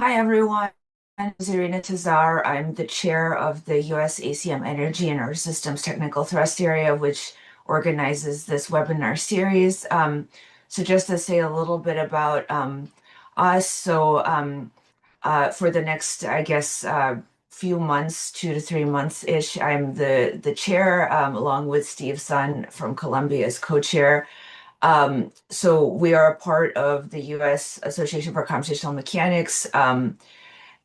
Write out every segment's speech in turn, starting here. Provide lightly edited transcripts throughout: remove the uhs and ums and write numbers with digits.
Hi, everyone. I'm Zarina Tazar. I'm the chair of the USACM Energy and Earth Systems Technical Thrust Area, which organizes this webinar series. So just to say a little bit about us. For the next, I guess, few months, 2 to 3 months-ish, I'm the chair, along with Steve Sun from Columbia as co-chair. So we are a part of the U.S. Association for Computational Mechanics,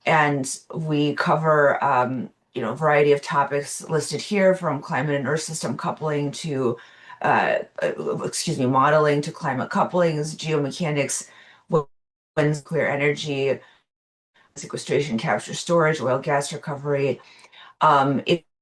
and we cover a variety of topics listed here, from climate and earth system coupling to modeling to climate couplings, geomechanics, wind, nuclear energy, sequestration, capture, storage, oil, gas recovery.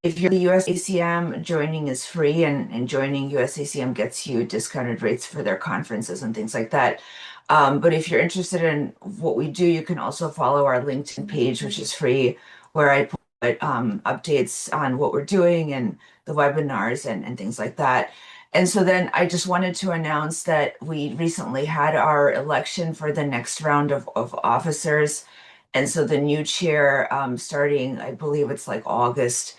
If you're the USACM, joining is free, and joining USACM gets you discounted rates for their conferences and things like that. But if you're interested in what we do, you can also follow our LinkedIn page, which is free, where I put updates on what we're doing and the webinars and things like that. And so then I just wanted to announce that we recently had our election for the next round of officers. And so the new chair, starting, I believe it's like August,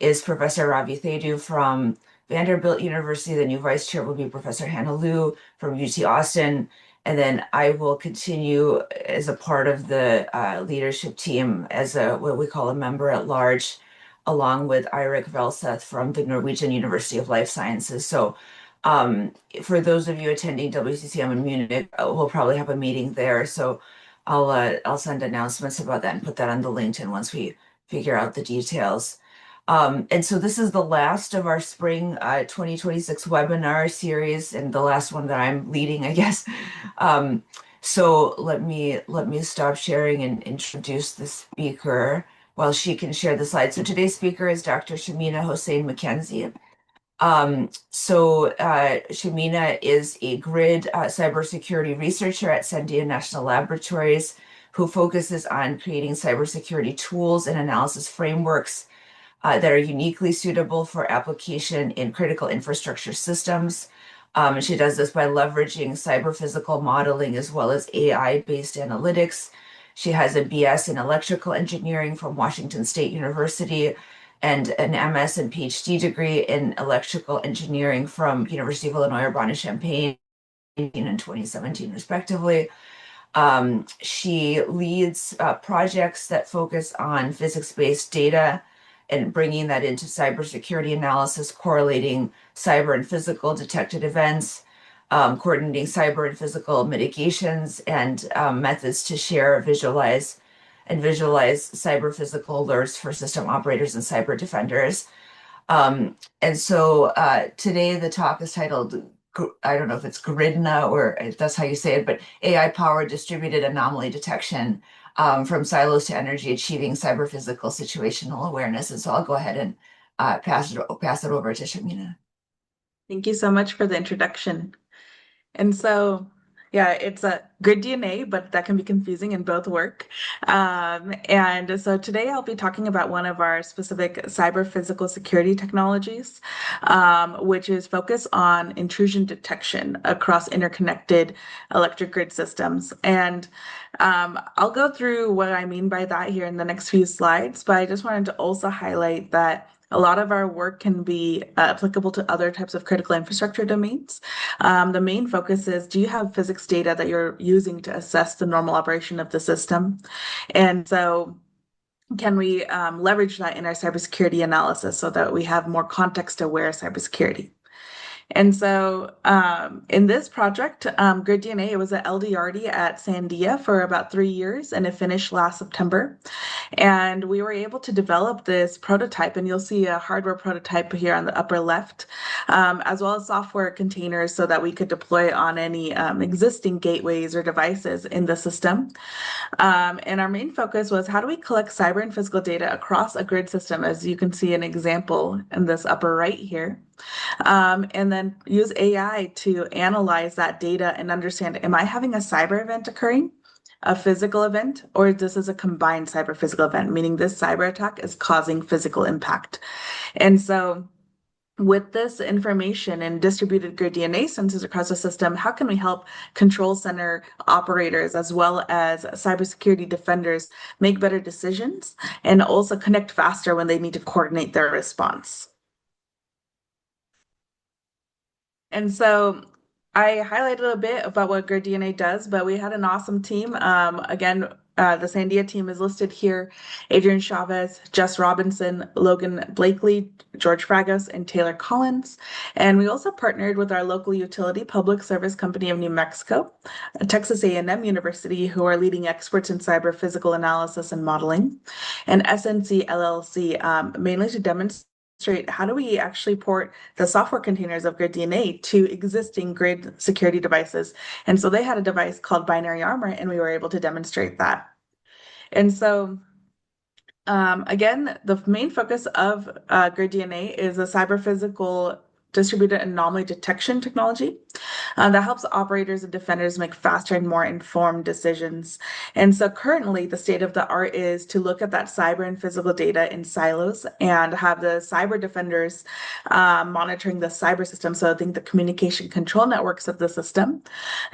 is Professor Ravi Thaidu from Vanderbilt University. The new vice chair will be Professor Hannah Liu from UT Austin. And then I will continue as a part of the leadership team as what we call a member at large, along with Eirik Velseth from the Norwegian University of Life Sciences. So for those of you attending WCCM in Munich, we'll probably have a meeting there. So I'll send announcements about that and put that on the LinkedIn once we figure out the details. And so this is the last of our spring 2026 webinar series, and the last one that I'm leading, I guess. So let me stop sharing and introduce the speaker while she can share the slides. So today's speaker is Dr. Shamina Hossain-McKenzie. Shamina is a GRID cybersecurity researcher at Sandia National Laboratories, who focuses on creating cybersecurity tools and analysis frameworks that are uniquely suitable for application in critical infrastructure systems. She does this by leveraging cyber physical modeling as well as AI-based analytics. She has a BS in electrical engineering from Washington State University and an MS and PhD degree in electrical engineering from University of Illinois Urbana-Champaign in 2017, respectively. She leads projects that focus on physics-based data and bringing that into cybersecurity analysis, correlating cyber and physical detected events, coordinating cyber and physical mitigations, and methods to share, visualize cyber physical alerts for system operators and cyber defenders. And so today the talk is titled, I don't know if it's griDNA or if that's how you say it, but AI-powered distributed anomaly detection, from silos to energy, achieving cyber physical situational awareness. And so I'll go ahead and pass it over to Shamina. Thank you so much for the introduction. And so, yeah, it's a griDNA, but that can be confusing and both work. And so today I'll be talking about one of our specific cyber physical security technologies, which is focused on intrusion detection across interconnected electric grid systems. And I'll go through what I mean by that here in the next few slides, but I just wanted to also highlight that a lot of our work can be applicable to other types of critical infrastructure domains. The main focus is, do you have physics data that you're using to assess the normal operation of the system? And so can we leverage that in our cybersecurity analysis so that we have more context-aware cybersecurity? And so in this project, griDNA, it was an LDRD at Sandia for about 3 years, and it finished last September. And we were able to develop this prototype, and you'll see a hardware prototype here on the upper left, as well as software containers so that we could deploy on any existing gateways or devices in the system. And our main focus was, how do we collect cyber and physical data across a grid system, as you can see an example in this upper right here. And then use AI to analyze that data and understand, am I having a cyber event occurring, a physical event, or this is a combined cyber physical event, meaning this cyber attack is causing physical impact? And so with this information and distributed griDNA sensors across the system, how can we help control center operators as well as cybersecurity defenders make better decisions and also connect faster when they need to coordinate their response? And so I highlighted a bit about what griDNA does, but we had an awesome team. Again, the Sandia team is listed here. Adrian Chavez, Jess Robinson, Logan Blakely, George Fragos, and Taylor Collins. And we also partnered with our local utility public service company of New Mexico, Texas A&M University, who are leading experts in cyber physical analysis and modeling, and SNC LLC, mainly to demonstrate how do we actually port the software containers of griDNA to existing grid security devices. And so they had a device called Binary Armor, and we were able to demonstrate that. And so again, the main focus of griDNA is a cyber physical distributed anomaly detection technology that helps operators and defenders make faster and more informed decisions. And so currently, the state of the art is to look at that cyber and physical data in silos and have the cyber defenders monitoring the cyber system. So I think the communication control networks of the system,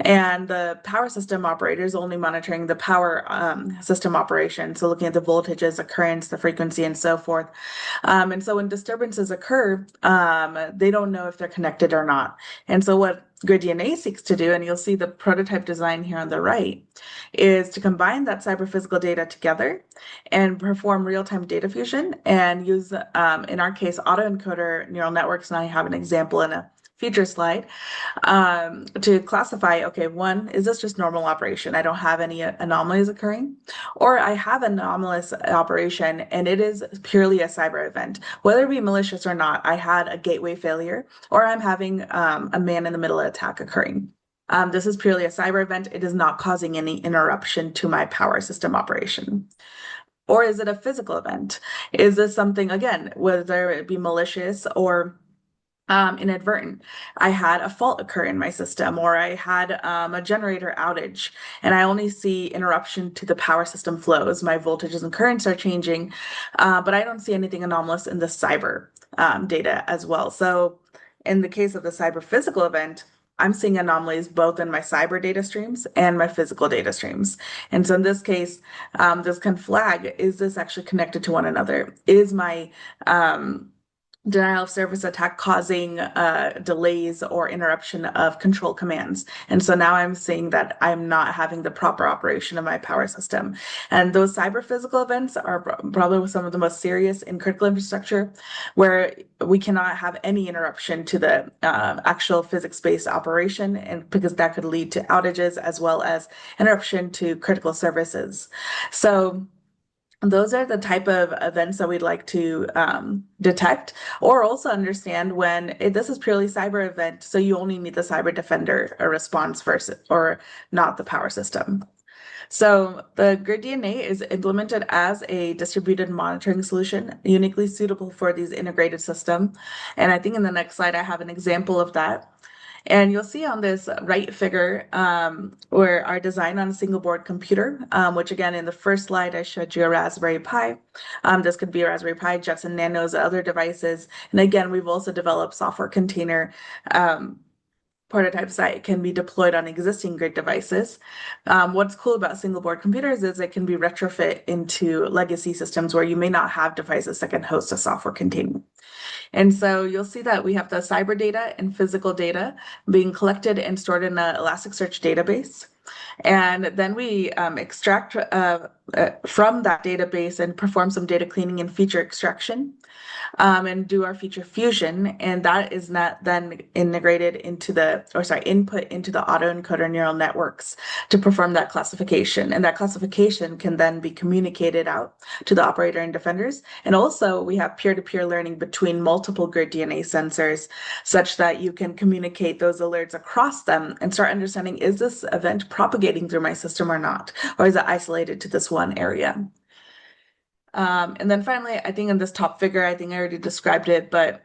and the power system operators only monitoring the power system operation. So looking at the voltages, the currents, the frequency, and so forth. And so when disturbances occur, they don't know if they're connected or not. And so what griDNA seeks to do, and you'll see the prototype design here on the right, is to combine that cyber physical data together and perform real-time data fusion and use, in our case, autoencoder neural networks. And I have an example in a future slide to classify, okay, one, is this just normal operation? I don't have any anomalies occurring, or I have anomalous operation and it is purely a cyber event, whether it be malicious or not. I had a gateway failure, or I'm having a man-in-the-middle attack occurring. This is purely a cyber event. It is not causing any interruption to my power system operation. Or is it a physical event? Is this something, again, whether it be malicious or inadvertent? I had a fault occur in my system, or I had a generator outage, and I only see interruption to the power system flows. My voltages and currents are changing, but I don't see anything anomalous in the cyber data as well. So in the case of the cyber physical event, I'm seeing anomalies both in my cyber data streams and my physical data streams. And so in this case, this can flag, is this actually connected to one another? Is my denial of service attack causing delays or interruption of control commands? And so now I'm seeing that I'm not having the proper operation of my power system. And those cyber physical events are probably some of the most serious in critical infrastructure, where we cannot have any interruption to the actual physics-based operation, and because that could lead to outages as well as interruption to critical services. So those are the type of events that we'd like to detect, or also understand when this is purely cyber event, so you only need the cyber defender or response versus, or not the power system. So the griDNA is implemented as a distributed monitoring solution, uniquely suitable for these integrated system. And I think in the next slide, I have an example of that. And you'll see on this right figure where our design on a single board computer, which again, in the first slide, I showed you a Raspberry Pi. This could be a Raspberry Pi, Jetson Nanos, other devices. And again, we've also developed software container prototypes that can be deployed on existing grid devices. What's cool about single board computers is it can be retrofit into legacy systems where you may not have devices that can host a software container. And so you'll see that we have the cyber data and physical data being collected and stored in an Elasticsearch database. And then we extract from that database and perform some data cleaning and feature extraction, and do our feature fusion. And that is not then integrated into input into the autoencoder neural networks to perform that classification. And that classification can then be communicated out to the operator and defenders. And also we have peer-to-peer learning between multiple griDNA sensors, such that you can communicate those alerts across them and start understanding, is this event propagating through my system or not? Or is it isolated to this one area? And then finally, I think in this top figure, I think I already described it, but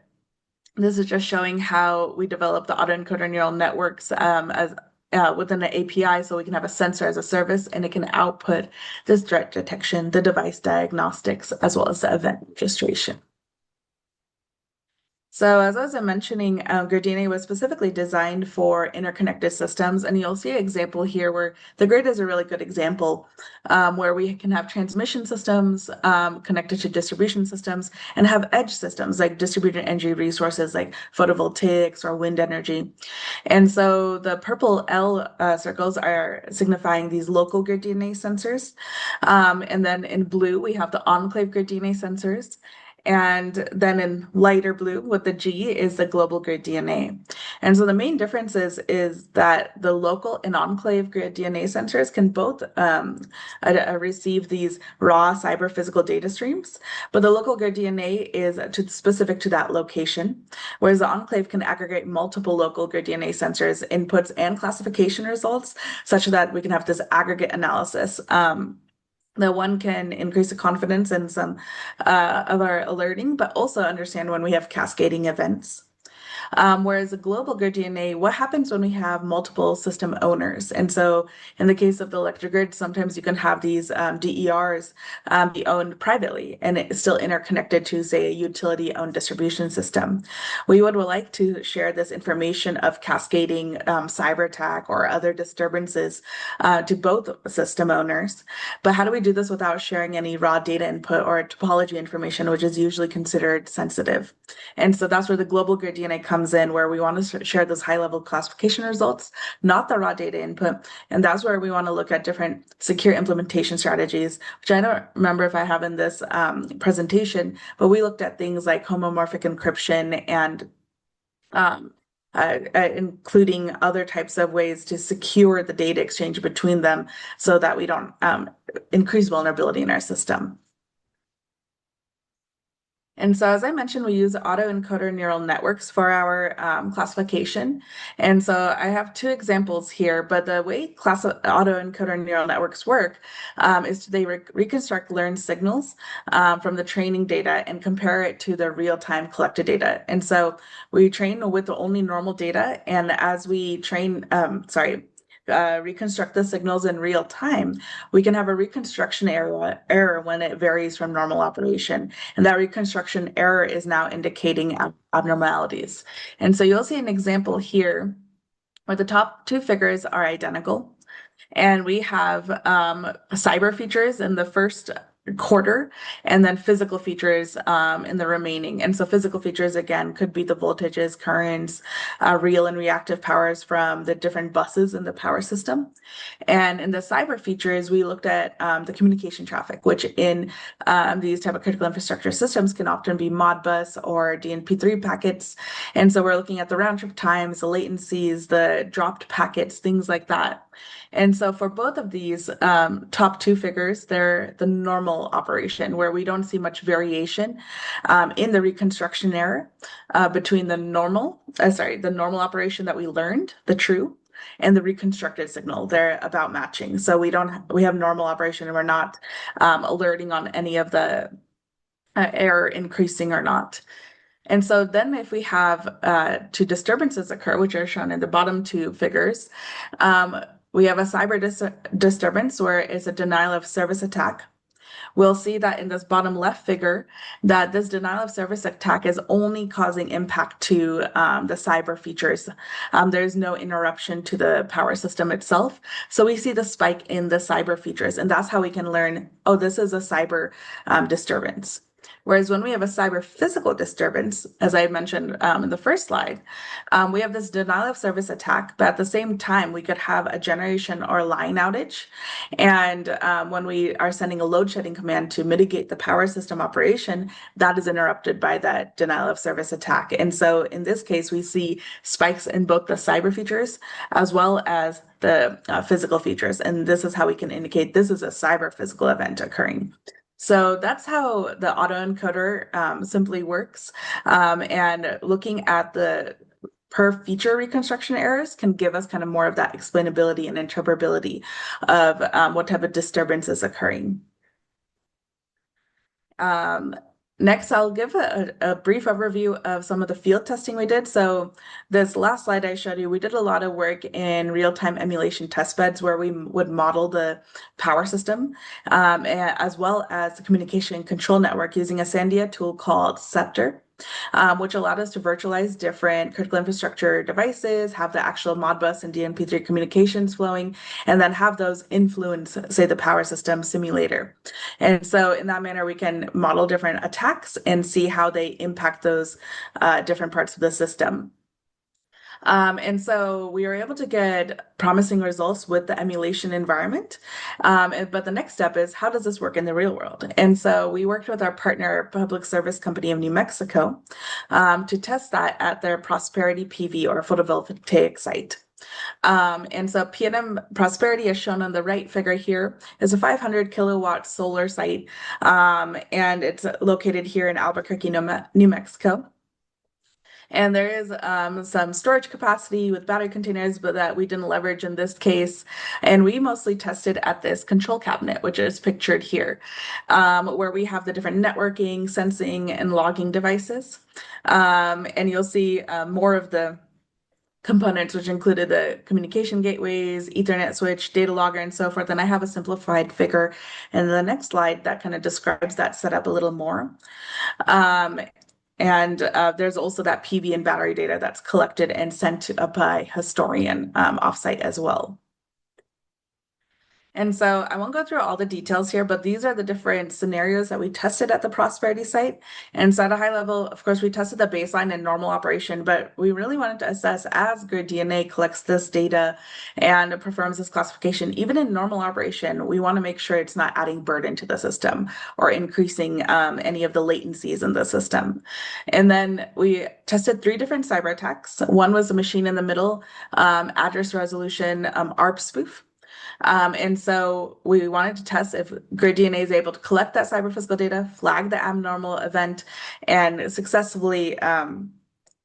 this is just showing how we develop the autoencoder neural networks as within the API, so we can have a sensor as a service, and it can output this threat detection, the device diagnostics, as well as the event registration. So, as I was mentioning, griDNA was specifically designed for interconnected systems, and you'll see an example here where the grid is a really good example, where we can have transmission systems connected to distribution systems, and have edge systems like distributed energy resources like photovoltaics or wind energy. And so the purple L circles are signifying these local griDNA sensors, and then in blue we have the enclave griDNA sensors. And then in lighter blue with the G is the global griDNA. And so the main difference is that the local and enclave griDNA sensors can both receive these raw cyber physical data streams, but the local griDNA is specific to that location, whereas the enclave can aggregate multiple local griDNA sensors inputs and classification results, such that we can have this aggregate analysis. That one can increase the confidence in some of our alerting, but also understand when we have cascading events. Whereas a global griDNA, what happens when we have multiple system owners? And so in the case of the electric grid, sometimes you can have these DERs be owned privately and it's still interconnected to, say, a utility-owned distribution system. We would like to share this information of cascading cyber attack or other disturbances to both system owners. But how do we do this without sharing any raw data input or topology information, which is usually considered sensitive? And so that's where the global griDNA comes in, where we want to share those high-level classification results, not the raw data input. And that's where we want to look at different secure implementation strategies, which I don't remember if I have in this presentation, but we looked at things like homomorphic encryption and um, including other types of ways to secure the data exchange between them so that we don't increase vulnerability in our system. And so, as I mentioned, we use autoencoder neural networks for our classification. And so I have two examples here, but the way autoencoder neural networks work is they reconstruct learned signals from the training data and compare it to the real-time collected data. And so we train with only normal data, and as we reconstruct the signals in real time, we can have a reconstruction error when it varies from normal operation. And that reconstruction error is now indicating abnormalities. And so you'll see an example here where the top two figures are identical. And we have cyber features in the first quarter and then physical features in the remaining. And so physical features, again, could be the voltages, currents, real and reactive powers from the different buses in the power system. And in the cyber features, we looked at the communication traffic, which in these type of critical infrastructure systems can often be Modbus or DNP3 packets. And so we're looking at the round trip times, the latencies, the dropped packets, things like that. And so for both of these top two figures, they're the normal operation where we don't see much variation in the reconstruction error between the normal operation that we learned, the true, and the reconstructed signal. They're about matching. So we have normal operation and we're not alerting on any of the error increasing or not. And so then if we have two disturbances occur, which are shown in the bottom two figures, we have a cyber disturbance where it's a denial of service attack. We'll see that in this bottom left figure that this denial of service attack is only causing impact to the cyber features. There's no interruption to the power system itself. So we see the spike in the cyber features, and that's how we can learn, oh, this is a cyber disturbance. Whereas when we have a cyber physical disturbance, as I mentioned in the first slide, we have this denial of service attack, but at the same time, we could have a generation or line outage. And when we are sending a load shedding command to mitigate the power system operation, that is interrupted by that denial of service attack. And so in this case, we see spikes in both the cyber features as well as the physical features. And this is how we can indicate this is a cyber physical event occurring. So that's how the autoencoder simply works. And looking at the per feature reconstruction errors can give us kind of more of that explainability and interpretability of what type of disturbance is occurring. Next, I'll give a brief overview of some of the field testing we did. So this last slide I showed you, we did a lot of work in real-time emulation test beds where we would model the power system, as well as the communication control network using a Sandia tool called Scepter. which allowed us to virtualize different critical infrastructure devices, have the actual Modbus and DNP3 communications flowing, and then have those influence, say, the power system simulator. And so in that manner, we can model different attacks and see how they impact those different parts of the system. And so we were able to get promising results with the emulation environment. But the next step is, how does this work in the real world? And so we worked with our partner, Public Service Company of New Mexico, to test that at their Prosperity PV or photovoltaic site. And so PNM Prosperity, as shown on the right figure here, is a 500 kilowatt solar site, and it's located here in Albuquerque, New Mexico. And there is some storage capacity with battery containers, but that we didn't leverage in this case. And we mostly tested at this control cabinet, which is pictured here, where we have the different networking, sensing, and logging devices. And you'll see more of the components, which included the communication gateways, Ethernet switch, data logger, and so forth. And I have a simplified figure in the next slide that kind of describes that setup a little more. And there's also that PV and battery data that's collected and sent by historian offsite as well. And so I won't go through all the details here, but these are the different scenarios that we tested at the Prosperity site. And so at a high level, of course, we tested the baseline and normal operation, but we really wanted to assess as griDNA collects this data and performs this classification, even in normal operation, we want to make sure it's not adding burden to the system or increasing any of the latencies in the system. And then we tested 3 different cyber attacks. One was a machine in the middle, address resolution, ARP spoof. And so we wanted to test if griDNA is able to collect that cyber physical data, flag the abnormal event, and successfully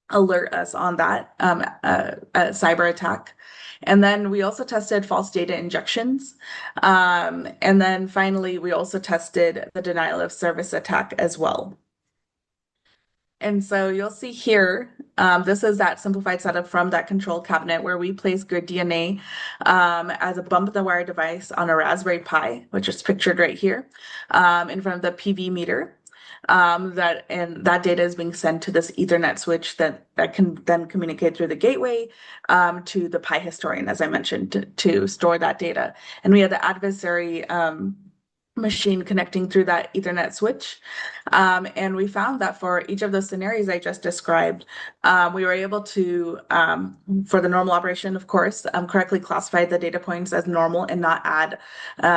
alert us on that cyber attack. And then we also tested false data injections. And then finally, we also tested the denial of service attack as well. And so you'll see here, this is that simplified setup from that control cabinet where we place griDNA as a bump in the wire device on a Raspberry Pi, which is pictured right here, in front of the PV meter. That data is being sent to this Ethernet switch that can then communicate through the gateway to the Pi historian, as I mentioned, to store that data. And we had the adversary machine connecting through that Ethernet switch. And we found that for each of those scenarios I just described, we were able to, for the normal operation, of course, correctly classify the data points as normal and not add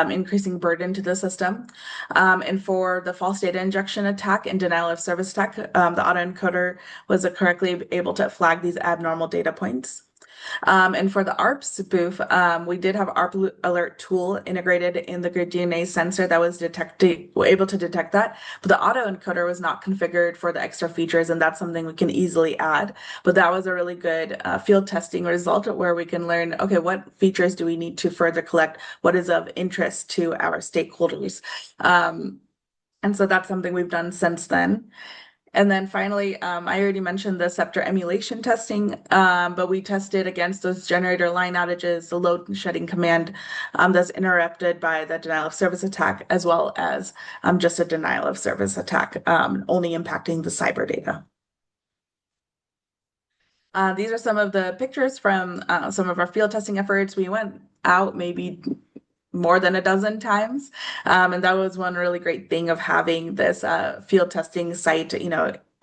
increasing burden to the system. And for the false data injection attack and denial of service attack, the autoencoder was correctly able to flag these abnormal data points. And for the ARP spoof, we did have ARP alert tool integrated in the griDNA sensor that was able to detect that, but the autoencoder was not configured for the extra features, and that's something we can easily add. But that was a really good field testing result where we can learn, okay, what features do we need to further collect? What is of interest to our stakeholders? And so that's something we've done since then. And then finally, I already mentioned the Scepter emulation testing, but we tested against those generator line outages, the load shedding command that's interrupted by the denial of service attack, as well as just a denial of service attack, only impacting the cyber data. These are some of the pictures from some of our field testing efforts. We went out maybe more than a dozen times. And that was one really great thing of having this field testing site,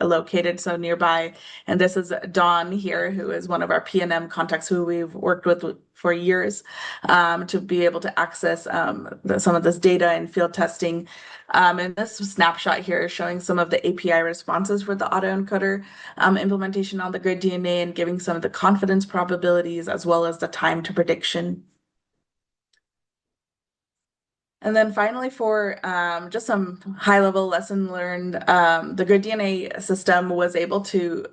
located so nearby. And this is Dawn here, who is one of our PNM contacts who we've worked with for years, to be able to access some of this data and field testing. And this snapshot here is showing some of the API responses for the autoencoder implementation on the griDNA and giving some of the confidence probabilities as well as the time to prediction. And then finally, for just some high-level lesson learned, the griDNA system was able to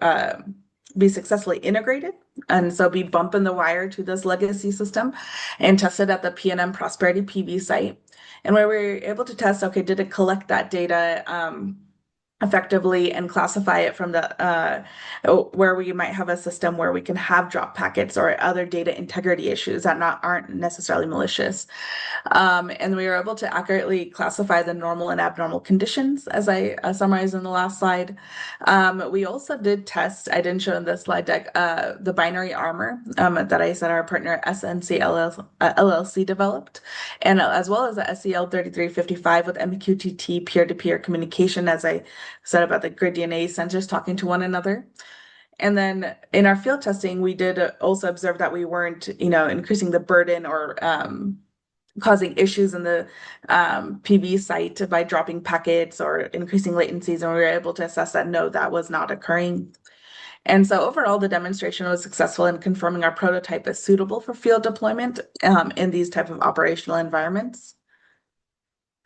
be successfully integrated and so be bump in the wire to this legacy system and tested at the PNM Prosperity PV site. And where we were able to test, okay, did it collect that data effectively and classify it from the where we might have a system where we can have drop packets or other data integrity issues that not aren't necessarily malicious. And we were able to accurately classify the normal and abnormal conditions, as I summarized in the last slide. We also did test, I didn't show in the slide deck, the binary armor that I said our partner SNC LLC developed, and as well as the SEL 3355 with MQTT peer-to-peer communication, as I said about the griDNA sensors talking to one another. And then in our field testing, we did also observe that we weren't, increasing the burden or causing issues in the PV site by dropping packets or increasing latencies, and we were able to assess that no, that was not occurring. And so overall, the demonstration was successful in confirming our prototype is suitable for field deployment in these type of operational environments.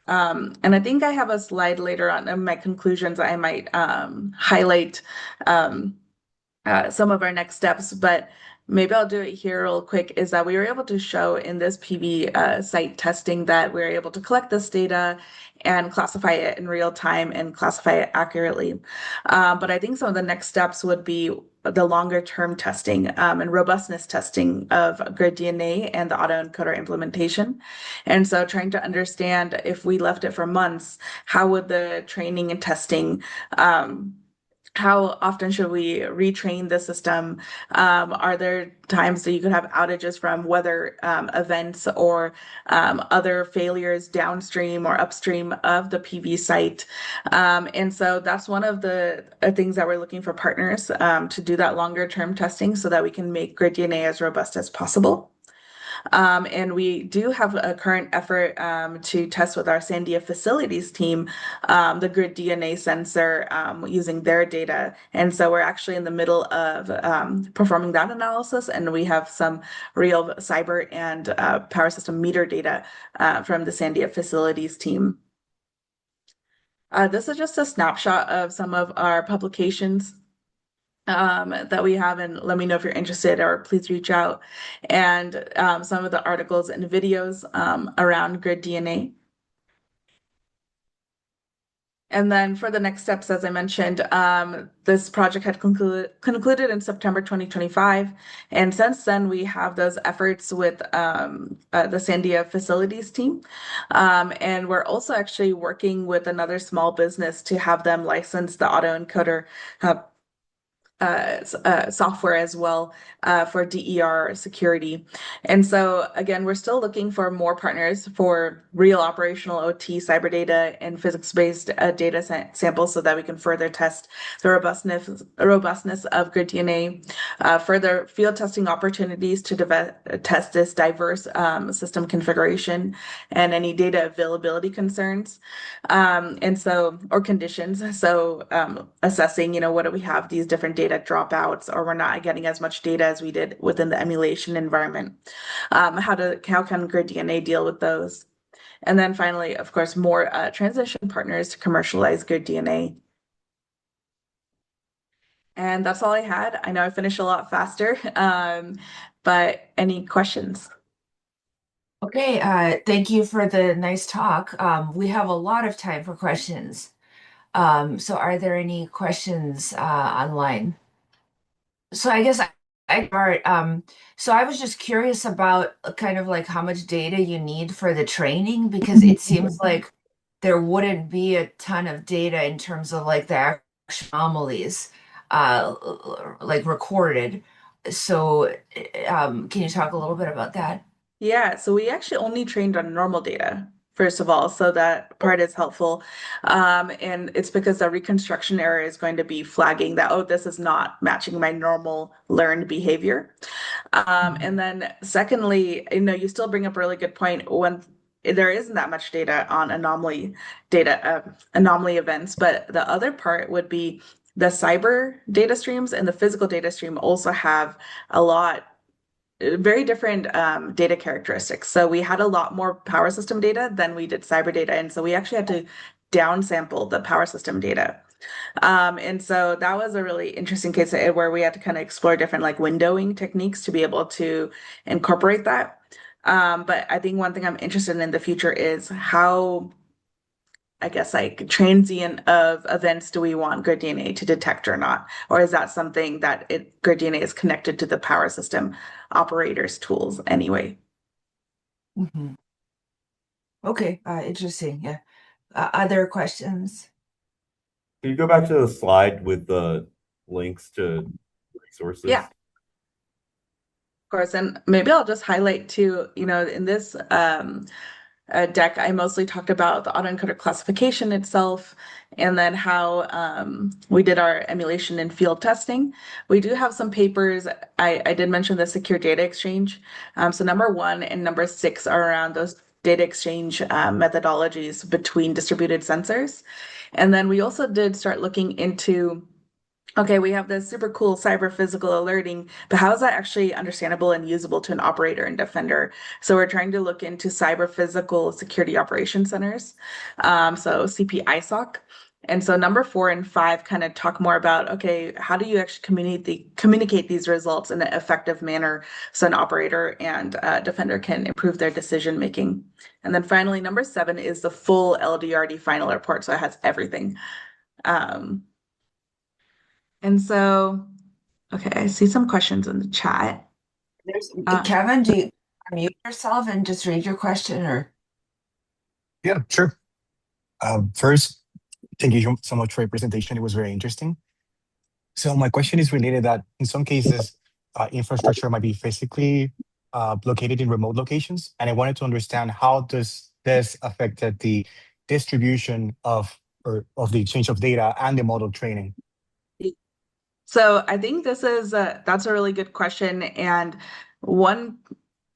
And I think I have a slide later on in my conclusions. I might highlight some of our next steps, but maybe I'll do it here real quick, is that we were able to show in this PV site testing that we were able to collect this data and classify it in real time and classify it accurately. But I think some of the next steps would be the longer term testing and robustness testing of griDNA and the autoencoder implementation. And so trying to understand, if we left it for months, how would the training and testing how often should we retrain the system? Are there times that you could have outages from weather events or other failures downstream or upstream of the PV site? And so that's one of the things that we're looking for partners to do that longer term testing so that we can make griDNA as robust as possible. And we do have a current effort to test with our Sandia facilities team the griDNA sensor using their data. And so we're actually in the middle of performing that analysis, and we have some real cyber and power system meter data from the Sandia facilities team. This is just a snapshot of some of our publications that we have, and let me know if you're interested, or please reach out. And some of the articles and videos around griDNA. And then for the next steps, as I mentioned, this project had concluded in September 2025. And since then, we have those efforts with the Sandia facilities team. And we're also actually working with another small business to have them license the autoencoder software as well for DER security. And so again, we're still looking for more partners for real operational OT cyber data and physics-based data samples so that we can further test the robustness of griDNA, further field testing opportunities to test this diverse system configuration and any data availability concerns, or conditions. So assessing, what do we have, these different data dropouts, or we're not getting as much data as we did within the emulation environment. How can griDNA deal with those? And then finally, of course, more transition partners to commercialize griDNA. And that's all I had. I know I finished a lot faster, but any questions? Okay, thank you for the nice talk. We have a lot of time for questions. So are there any questions online? So I guess I start. So I was just curious about kind of like how much data you need for the training, because it seems like there wouldn't be a ton of data in terms of like the actual anomalies, like recorded. So, can you talk a little bit about that? Yeah, so we actually only trained on normal data, first of all, so that part is helpful. And it's because the reconstruction error is going to be flagging that, oh, this is not matching my normal learned behavior. And then secondly, you still bring up a really good point when there isn't that much data on anomaly events, but the other part would be the cyber data streams and the physical data stream also have a lot very different data characteristics. So we had a lot more power system data than we did cyber data. And so we actually had to downsample the power system data. And so that was a really interesting case where we had to kind of explore different like windowing techniques to be able to incorporate that. But I think one thing I'm interested in the future is how I guess, like transient of events do we want griDNA to detect or not? Or is that something that griDNA is connected to the power system operators tools anyway? Mhm. Okay, interesting. Yeah. Other questions? Can you go back to the slide with the links to Yeah, resources? of course. And maybe I'll just highlight too, in this deck, I mostly talked about the autoencoder classification itself and then how we did our emulation and field testing. We do have some papers. I did mention the secure data exchange. So number 1 and number 6 are around those data exchange methodologies between distributed sensors. And then we also did start looking into okay, we have this super cool cyber physical alerting, but how is that actually understandable and usable to an operator and defender? So we're trying to look into cyber physical security operation centers, so CPISOC. And so number 4 and 5 kind of talk more about, okay, how do you actually communicate these results in an effective manner so an operator and defender can improve their decision making? And then finally, number 7 is the full LDRD final report. So it has everything. Um, and so, okay, I see some questions in the chat. There's Uh, Kevin, do you unmute yourself and just read your question or? Yeah, sure. First, thank you so much for your presentation. It was very interesting. So my question is related that in some cases, infrastructure might be physically located in remote locations, and I wanted to understand how does this affected the distribution of or of the exchange of data and the model training. so I think that's a really good question. And one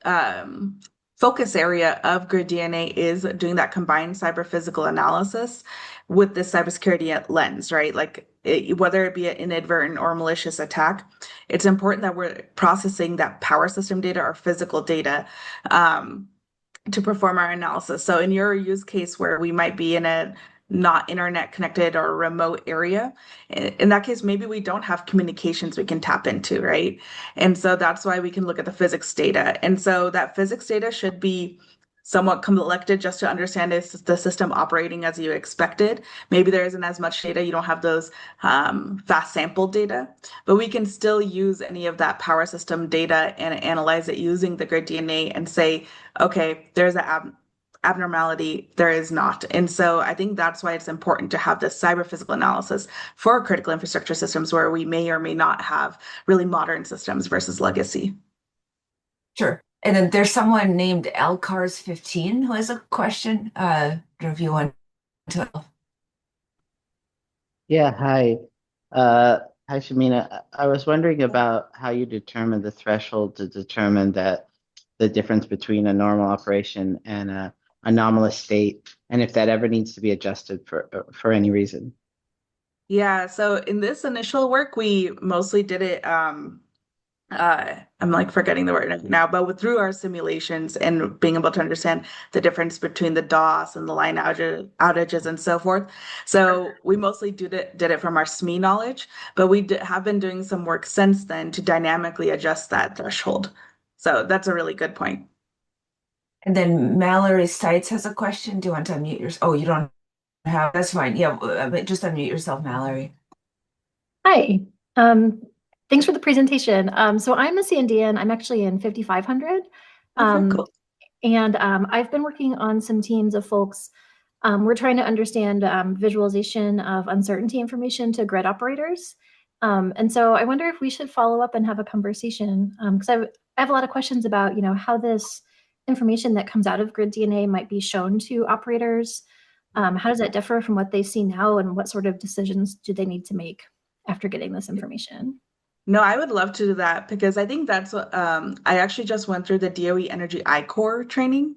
um, focus area of griDNA is doing that combined cyber physical analysis with the cybersecurity lens, right? Like whether it be an inadvertent or malicious attack, it's important that we're processing that power system data or physical data. Um, to perform our analysis. So in your use case where we might be in a not internet connected or remote area, in that case, maybe we don't have communications we can tap into, right? And so that's why we can look at the physics data. And so that physics data should be somewhat collected just to understand is the system operating as you expected. Maybe there isn't as much data, you don't have those fast sample data, but we can still use any of that power system data and analyze it using the griDNA and say, okay, there's an abnormality, there is not. And so I think that's why it's important to have this cyber physical analysis for critical infrastructure systems where we may or may not have really modern systems versus legacy. Sure. And then there's someone named Lcars15 who has a question. I don't know if you want to. Yeah, hi. Uh, Hi, Shamina. I was wondering about how you determine the threshold to determine that the difference between a normal operation and a anomalous state, and if that ever needs to be adjusted for any reason. Yeah, so in this initial work, we mostly did it I'm like forgetting the word now, but through our simulations and being able to understand the difference between the DOS and the line outages and so forth. So we mostly did it from our SME knowledge, but we have been doing some work since then to dynamically adjust that threshold. So that's a really good point. And then Mallory Stites has a question. Do you want to unmute yourself? Oh, you don't have, that's fine. Yeah, but just unmute yourself, Mallory. Hi. Um, Thanks for the presentation. So I'm a Sandian. I'm actually in 5500. Okay, cool. And I've been working on some teams of folks. We're trying to understand visualization of uncertainty information to grid operators. And so I wonder if we should follow up and have a conversation because I have a lot of questions about, how this information that comes out of griDNA might be shown to operators. How does that differ from what they see now, and what sort of decisions do they need to make after getting this information? No, I would love to do that because I think that's I actually just went through the DOE Energy I-Core training.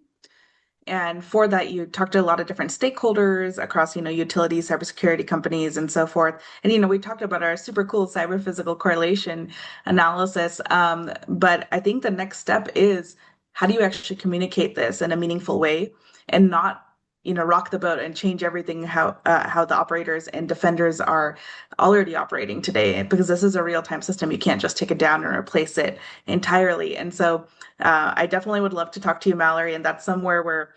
And for that, you talk to a lot of different stakeholders across, utilities, cybersecurity companies, and so forth. And, we talked about our super cool cyber physical correlation analysis. But I think the next step is how do you actually communicate this in a meaningful way and not, rock the boat and change everything how the operators and defenders are already operating today, because this is a real-time system. You can't just take it down and replace it entirely. And so I definitely would love to talk to you, Mallory, and that's somewhere where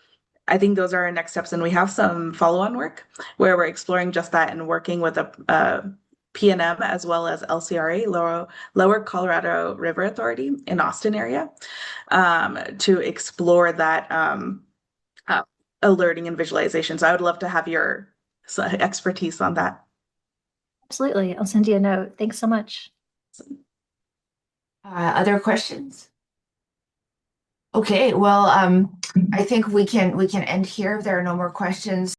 I think those are our next steps, and we have some follow-on work where we're exploring just that and working with a PNM as well as LCRA, Lower Colorado River Authority in Austin area, to explore that alerting and visualization. So I would love to have your expertise on that. Absolutely. I'll send you a note. Thanks so much. Other questions? Okay, well, I think we can end here if there are no more questions.